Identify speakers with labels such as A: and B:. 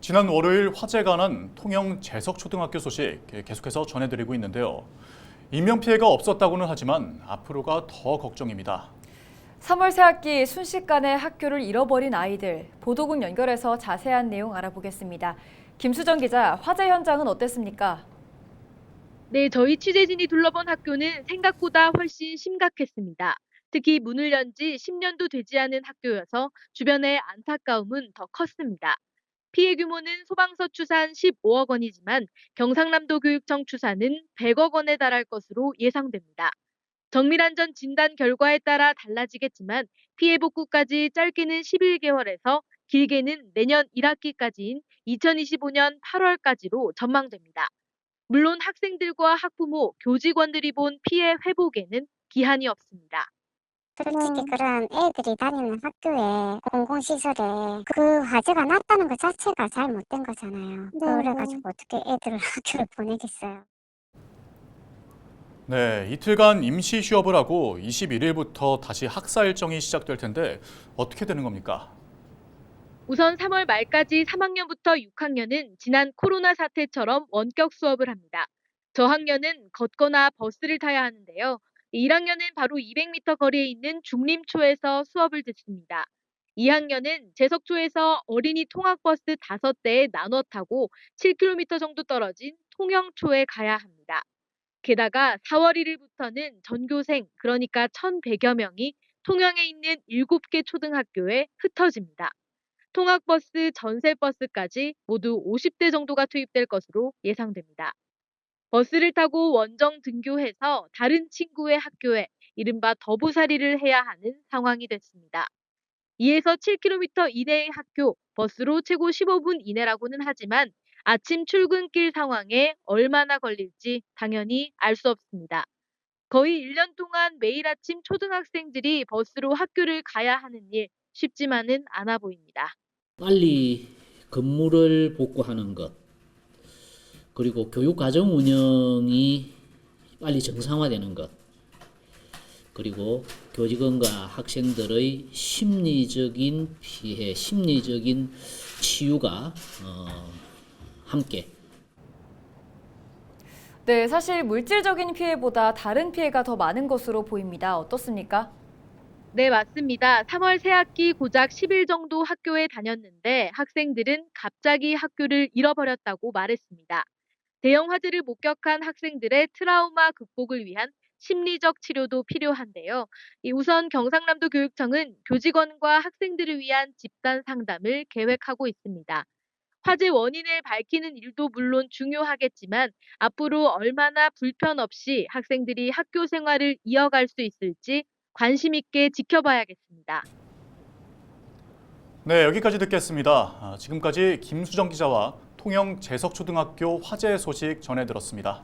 A: 지난 월요일 화재가 난 통영 재석초등학교 소식 계속해서 전해드리고 있는데요. 인명피해가 없었다고는 하지만 앞으로가 더 걱정입니다.
B: 3월 새학기 순식간에 학교를 잃어버린 아이들, 보도국 연결해서 자세한 내용 알아보겠습니다. 김수정 기자, 화재 현장은 어땠습니까?
C: 네, 저희 취재진이 둘러본 학교는 생각보다 훨씬 심각했습니다. 특히 문을 연 지 10년도 되지 않은 학교여서 주변의 안타까움은 더 컸습니다. 피해 규모는 소방서 추산 15억 원이지만 경상남도 교육청 추산은 100억 원에 달할 것으로 예상됩니다. 정밀안전 진단 결과에 따라 달라지겠지만 피해 복구까지 짧게는 11개월에서 길게는 내년 1학기까지인 2025년 8월까지로 전망됩니다. 물론 학생들과 학부모, 교직원들이 본 피해 회복에는 기한이 없습니다.
D: 솔직히 그런 애들이 다니는 학교에 공공시설에 그 화재가 났다는 것 자체가 잘못된 거잖아요. 그래가지고 어떻게 애들을 학교를 보내겠어요.
A: 네, 이틀간 임시 휴업을 하고 21일부터 다시 학사 일정이 시작될 텐데 어떻게 되는 겁니까?
C: 우선 3월 말까지 3학년부터 6학년은 지난 코로나 사태처럼 원격 수업을 합니다. 저학년은 걷거나 버스를 타야 하는데요. 1학년은 바로 200m 거리에 있는 중림초에서 수업을 듣습니다. 2학년은 재석초에서 어린이 통학버스 5대에 나눠 타고 7km 정도 떨어진 통영초에 가야 합니다. 게다가 4월 1일부터는 전교생, 그러니까 1,100여 명이 통영에 있는 7개 초등학교에 흩어집니다. 통학버스, 전세버스까지 모두 50대 정도가 투입될 것으로 예상됩니다. 버스를 타고 원정 등교해서 다른 친구의 학교에 이른바 더부살이를 해야 하는 상황이 됐습니다. 2에서 7km 이내의 학교, 버스로 최고 15분 이내라고는 하지만 아침 출근길 상황에 얼마나 걸릴지 당연히 알 수 없습니다. 거의 1년 동안 매일 아침 초등학생들이 버스로 학교를 가야 하는 일 쉽지만은 않아 보입니다.
E: 빨리 건물을 복구하는 것, 그리고 교육과정 운영이 빨리 정상화되는 것, 그리고 교직원과 학생들의 심리적인 피해, 심리적인 치유가 함께.
B: 네, 사실 물질적인 피해보다 다른 피해가 더 많은 것으로 보입니다. 어떻습니까?
C: 네, 맞습니다. 3월 새학기 고작 10일 정도 학교에 다녔는데 학생들은 갑자기 학교를 잃어버렸다고 말했습니다. 대형 화재를 목격한 학생들의 트라우마 극복을 위한 심리적 치료도 필요한데요. 우선 경상남도 교육청은 교직원과 학생들을 위한 집단 상담을 계획하고 있습니다. 화재 원인을 밝히는 일도 물론 중요하겠지만 앞으로 얼마나 불편 없이 학생들이 학교 생활을 이어갈 수 있을지 관심 있게 지켜봐야겠습니다.
A: 네, 여기까지 듣겠습니다. 지금까지 김수정 기자와 통영 재석초등학교 화재 소식 전해들었습니다.